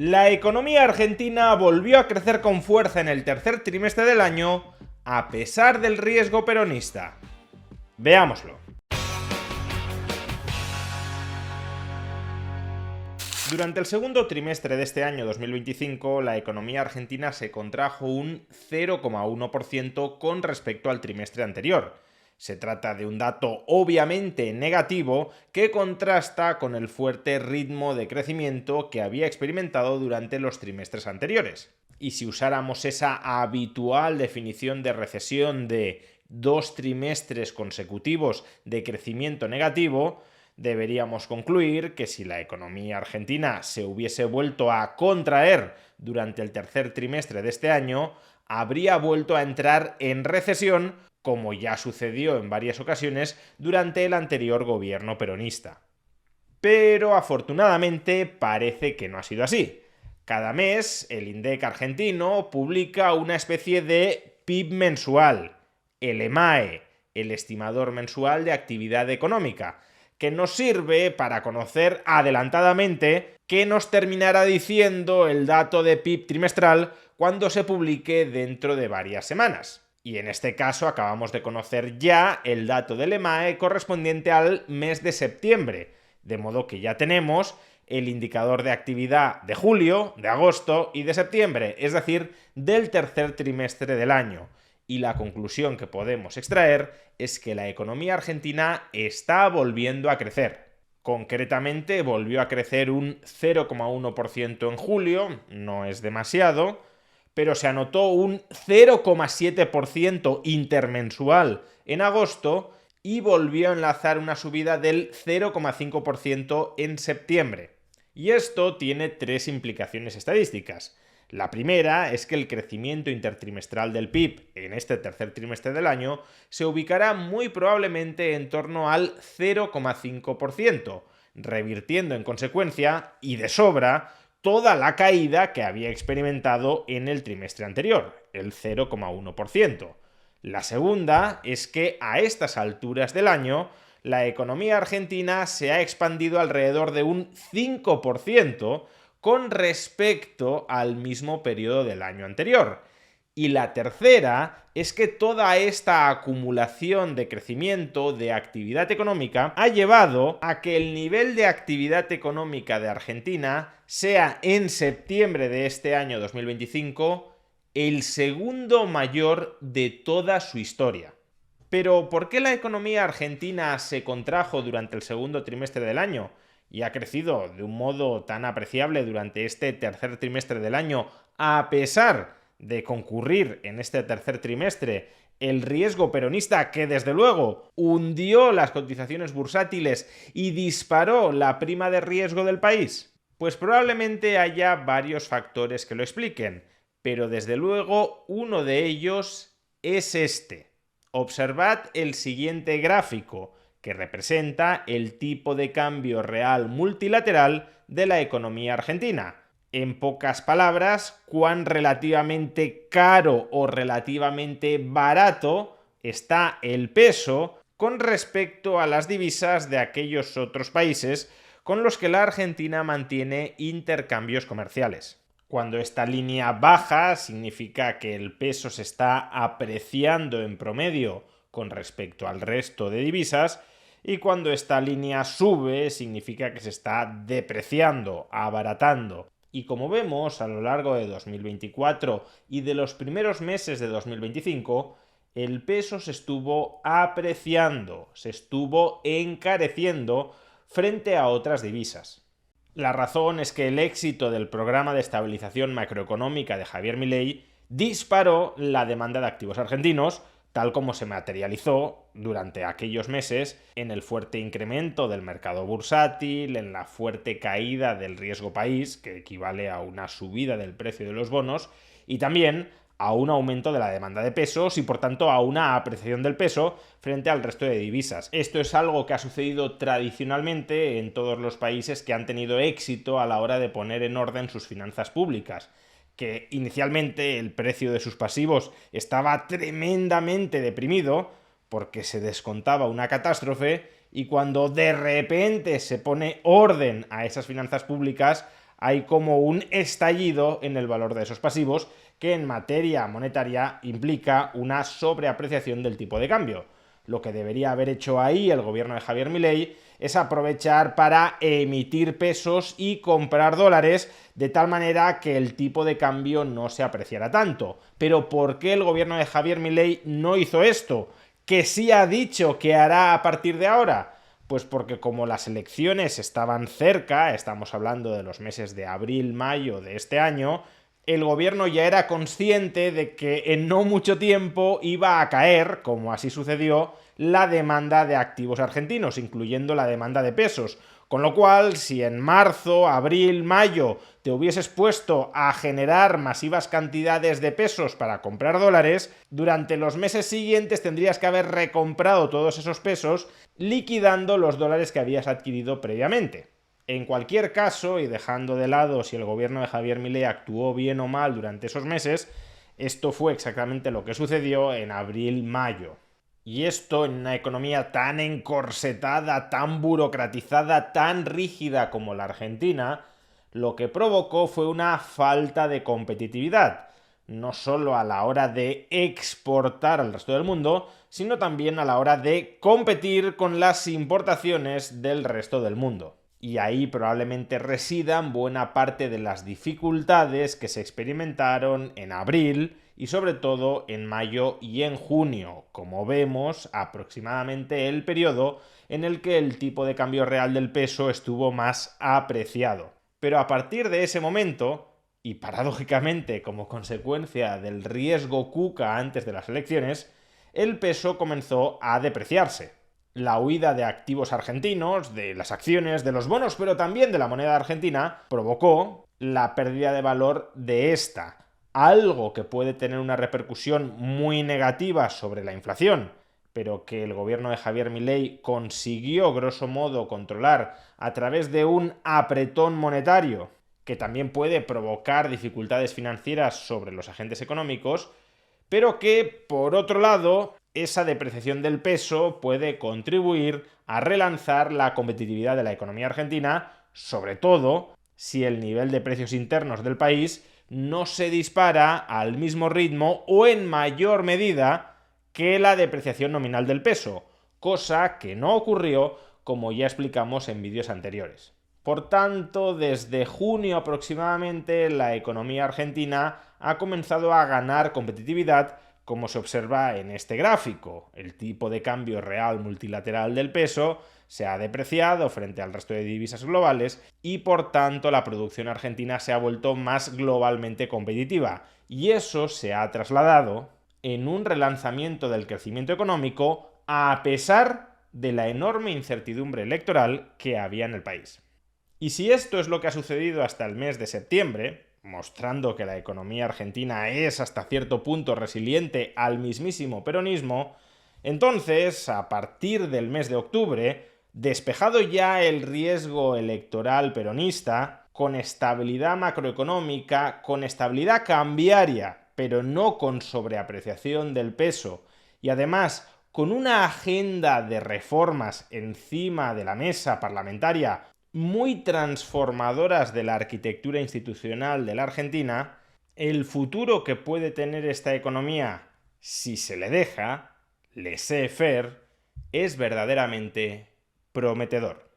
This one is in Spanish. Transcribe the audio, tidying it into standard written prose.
La economía argentina volvió a crecer con fuerza en el tercer trimestre del año, a pesar del riesgo peronista. Veámoslo. Durante el segundo trimestre de este año 2025, la economía argentina se contrajo un 0,1% con respecto al trimestre anterior. Se trata de un dato obviamente negativo que contrasta con el fuerte ritmo de crecimiento que había experimentado durante los trimestres anteriores. Y si usáramos esa habitual definición de recesión de 2 trimestres consecutivos de crecimiento negativo, deberíamos concluir que si la economía argentina se hubiese vuelto a contraer durante el tercer trimestre de este año, habría vuelto a entrar en recesión, como ya sucedió en varias ocasiones durante el anterior gobierno peronista. Pero afortunadamente parece que no ha sido así. Cada mes el INDEC argentino publica una especie de PIB mensual, el EMAE, el estimador mensual de actividad económica, que nos sirve para conocer adelantadamente qué nos terminará diciendo el dato de PIB trimestral cuando se publique dentro de varias semanas. Y en este caso acabamos de conocer ya el dato del EMAE correspondiente al mes de septiembre, de modo que ya tenemos el indicador de actividad de julio, de agosto y de septiembre, es decir, del tercer trimestre del año. Y la conclusión que podemos extraer es que la economía argentina está volviendo a crecer. Concretamente, volvió a crecer un 0,1% en julio, no es demasiado, pero se anotó un 0,7% intermensual en agosto y volvió a enlazar una subida del 0,5% en septiembre. Y esto tiene tres implicaciones estadísticas. La primera es que el crecimiento intertrimestral del PIB en este tercer trimestre del año se ubicará muy probablemente en torno al 0,5%, revirtiendo en consecuencia, y de sobra, toda la caída que había experimentado en el trimestre anterior, el 0,1%. La segunda es que a estas alturas del año la economía argentina se ha expandido alrededor de un 5% con respecto al mismo periodo del año anterior. Y la tercera es que toda esta acumulación de crecimiento de actividad económica ha llevado a que el nivel de actividad económica de Argentina sea en septiembre de este año 2025 el segundo mayor de toda su historia. Pero ¿por qué la economía argentina se contrajo durante el segundo trimestre del año y ha crecido de un modo tan apreciable durante este tercer trimestre del año, a pesar de concurrir en este tercer trimestre el riesgo peronista que desde luego hundió las cotizaciones bursátiles y disparó la prima de riesgo del país? Pues probablemente haya varios factores que lo expliquen, pero desde luego uno de ellos es este. Observad el siguiente gráfico, que representa el tipo de cambio real multilateral de la economía argentina. En pocas palabras, cuán relativamente caro o relativamente barato está el peso con respecto a las divisas de aquellos otros países con los que la Argentina mantiene intercambios comerciales. Cuando esta línea baja significa que el peso se está apreciando en promedio con respecto al resto de divisas, y cuando esta línea sube significa que se está depreciando, abaratando. Y como vemos a lo largo de 2024 y de los primeros meses de 2025, el peso se estuvo apreciando, se estuvo encareciendo frente a otras divisas. La razón es que el éxito del programa de estabilización macroeconómica de Javier Milei disparó la demanda de activos argentinos, tal como se materializó durante aquellos meses en el fuerte incremento del mercado bursátil, en la fuerte caída del riesgo país, que equivale a una subida del precio de los bonos, y también a un aumento de la demanda de pesos y por tanto a una apreciación del peso frente al resto de divisas. Esto es algo que ha sucedido tradicionalmente en todos los países que han tenido éxito a la hora de poner en orden sus finanzas públicas, que inicialmente el precio de sus pasivos estaba tremendamente deprimido porque se descontaba una catástrofe, y cuando de repente se pone orden a esas finanzas públicas hay como un estallido en el valor de esos pasivos que en materia monetaria implica una sobreapreciación del tipo de cambio. Lo que debería haber hecho ahí el gobierno de Javier Milei es aprovechar para emitir pesos y comprar dólares de tal manera que el tipo de cambio no se apreciara tanto. Pero ¿por qué el gobierno de Javier Milei no hizo esto? ¿Que sí ha dicho que hará a partir de ahora? Pues porque como las elecciones estaban cerca, estamos hablando de los meses de abril, mayo de este año, el gobierno ya era consciente de que en no mucho tiempo iba a caer, como así sucedió, la demanda de activos argentinos, incluyendo la demanda de pesos. Con lo cual, si en marzo, abril, mayo te hubieses puesto a generar masivas cantidades de pesos para comprar dólares, durante los meses siguientes tendrías que haber recomprado todos esos pesos, liquidando los dólares que habías adquirido previamente. En cualquier caso, y dejando de lado si el gobierno de Javier Milei actuó bien o mal durante esos meses, esto fue exactamente lo que sucedió en abril-mayo. Y esto en una economía tan encorsetada, tan burocratizada, tan rígida como la Argentina, lo que provocó fue una falta de competitividad, no solo a la hora de exportar al resto del mundo, sino también a la hora de competir con las importaciones del resto del mundo. Y ahí probablemente residan buena parte de las dificultades que se experimentaron en abril y sobre todo en mayo y en junio, como vemos aproximadamente el periodo en el que el tipo de cambio real del peso estuvo más apreciado. Pero a partir de ese momento, y paradójicamente como consecuencia del riesgo Kuka antes de las elecciones, el peso comenzó a depreciarse. La huida de activos argentinos, de las acciones, de los bonos, pero también de la moneda argentina, provocó la pérdida de valor de esta. Algo que puede tener una repercusión muy negativa sobre la inflación, pero que el gobierno de Javier Milei consiguió, grosso modo, controlar a través de un apretón monetario, que también puede provocar dificultades financieras sobre los agentes económicos, pero que, por otro lado, esa depreciación del peso puede contribuir a relanzar la competitividad de la economía argentina, sobre todo si el nivel de precios internos del país no se dispara al mismo ritmo o en mayor medida que la depreciación nominal del peso, cosa que no ocurrió como ya explicamos en vídeos anteriores. Por tanto, desde junio aproximadamente la economía argentina ha comenzado a ganar competitividad, como se observa en este gráfico. El tipo de cambio real multilateral del peso se ha depreciado frente al resto de divisas globales y por tanto la producción argentina se ha vuelto más globalmente competitiva y eso se ha trasladado en un relanzamiento del crecimiento económico a pesar de la enorme incertidumbre electoral que había en el país. Y si esto es lo que ha sucedido hasta el mes de septiembre, mostrando que la economía argentina es hasta cierto punto resiliente al mismísimo peronismo, entonces, a partir del mes de octubre, despejado ya el riesgo electoral peronista, con estabilidad macroeconómica, con estabilidad cambiaria, pero no con sobreapreciación del peso, y además con una agenda de reformas encima de la mesa parlamentaria muy transformadoras de la arquitectura institucional de la Argentina, el futuro que puede tener esta economía, si se le deja, laissez-faire, es verdaderamente prometedor.